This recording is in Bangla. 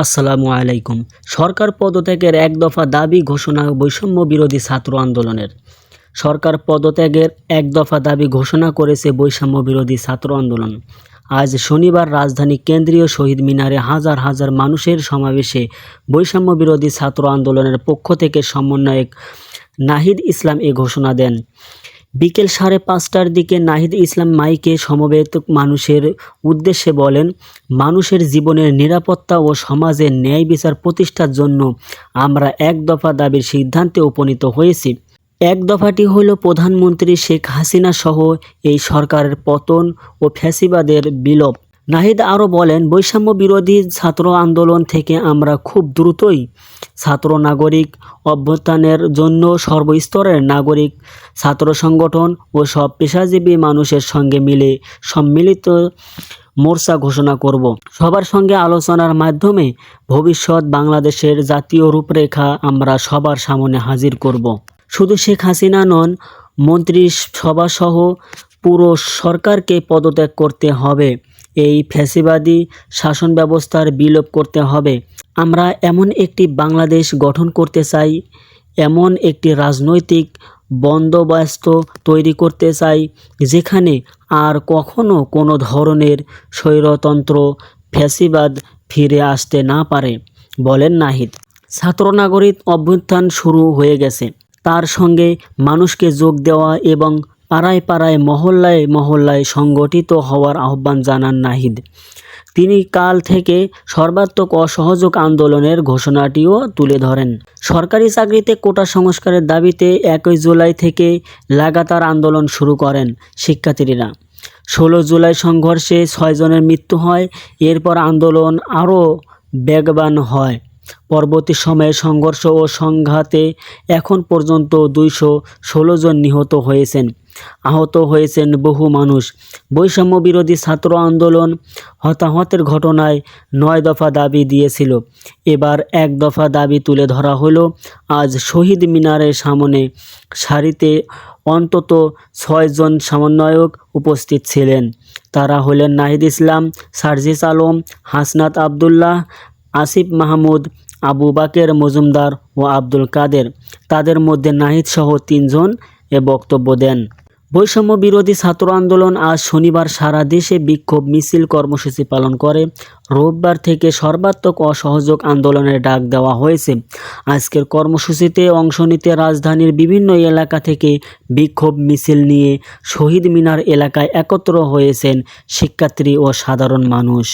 আসসালামু আলাইকুম। সরকার পদত্যাগের এক দফা দাবি ঘোষণা বৈষম্য বিরোধী ছাত্র আন্দোলনের। সরকার পদত্যাগের এক দফা দাবি ঘোষণা করেছে বৈষম্য বিরোধী ছাত্র আন্দোলন। আজ শনিবার রাজধানী কেন্দ্রীয় শহীদ মিনারে হাজার হাজার মানুষের সমাবেশে বৈষম্য বিরোধী ছাত্র আন্দোলনের পক্ষ থেকে সমন্বয়ক নাহিদ ইসলাম এ ঘোষণা দেন। বিকেল 5:30টার দিকে নাহিদ ইসলাম মাইকে সমবেত মানুষের উদ্দেশ্যে বলেন, মানুষের জীবনের নিরাপত্তা ও সমাজের ন্যায় বিচার প্রতিষ্ঠার জন্য আমরা এক দফা দাবির সিদ্ধান্তে উপনীত হয়েছি। এক দফাটি হল প্রধানমন্ত্রী শেখ হাসিনা সহ এই সরকারের পতন ও ফ্যাসিবাদের বিলোপ। নাহিদ আরও বলেন, বৈষম্য বিরোধী ছাত্র আন্দোলন থেকে আমরা খুব দ্রুতই ছাত্র নাগরিক অভ্যুত্থানের জন্য সর্বস্তরের নাগরিক, ছাত্র সংগঠন ও সব পেশাজীবী মানুষের সঙ্গে মিলে সম্মিলিত মোর্চা ঘোষণা করব। সবার সঙ্গে আলোচনার মাধ্যমে ভবিষ্যৎ বাংলাদেশের জাতীয় রূপরেখা আমরা সবার সামনে হাজির করব। শুধু শেখ হাসিনা নন, মন্ত্রিসভাসহ পুরো সরকারকে পদত্যাগ করতে হবে। এই ফ্যাসিবাদী শাসন ব্যবস্থার বিলোপ করতে হবে। আমরা এমন একটি বাংলাদেশ গঠন করতে চাই, এমন একটি রাজনৈতিক বন্দোবস্ত তৈরি করতে চাই যেখানে আর কখনো কোনো ধরনের স্বৈরতন্ত্র ফ্যাসিবাদ ফিরে আসতে না পারে, বলেন নাহিদ। ছাত্র নাগরিক অভ্যুত্থান শুরু হয়ে গেছে, তার সঙ্গে মানুষকে যোগ দেওয়া এবং পাড়ায় পাড়ায় মহল্লায় মহল্লায় সংগঠিত হওয়ার আহ্বান জানান নাহিদ। তিনি কাল থেকে সর্বাত্মক অসহযোগ আন্দোলনের ঘোষণাটিও তুলে ধরেন। সরকারি চাকরিতে কোটা সংস্কারের দাবিতে 1 জুলাই থেকে লাগাতার আন্দোলন শুরু করেন শিক্ষার্থীরা। 16 জুলাই সংঘর্ষে 6 জনের মৃত্যু হয়। এরপর আন্দোলন আরও বেগবান হয়। পরবর্তী সময়ে সংঘর্ষ ও সংঘাতে এখন পর্যন্ত 216 জন নিহত হয়েছেন, আহত হয়েছেন বহু মানুষ। বৈষম্য বিরোধী ছাত্র আন্দোলন হতাহতের ঘটনায় 9 দফা দাবি দিয়েছিল। এবার এক দফা দাবি তুলে ধরা হলো। আজ শহীদ মিনারের সামনে সারিতে অন্তত 6 জন সমন্বয়ক উপস্থিত ছিলেন। তারা হলেন নাহিদ ইসলাম, সার্জিস আলম, হাসনাত আবদুল্লাহ, আসিফ মাহমুদ, আবু বাকের মজুমদার ও আব্দুল কাদের। তাদের মধ্যে নাহিদ সহ 3 জন বক্তব্য দেন। বৈষম্য বিরোধী ছাত্র আন্দোলন আজ শনিবার সারা দেশে বিক্ষোভ মিছিল কর্মসূচি পালন করে। রোববার থেকে সর্বাত্মক অসহযোগ আন্দোলনের ডাক দেওয়া হয়েছে। আজকের কর্মসূচিতে অংশ নিতে রাজধানীর বিভিন্ন এলাকা থেকে বিক্ষোভ মিছিল নিয়ে শহীদ মিনার এলাকায় একত্র হয়েছেন শিক্ষার্থী ও সাধারণ মানুষ।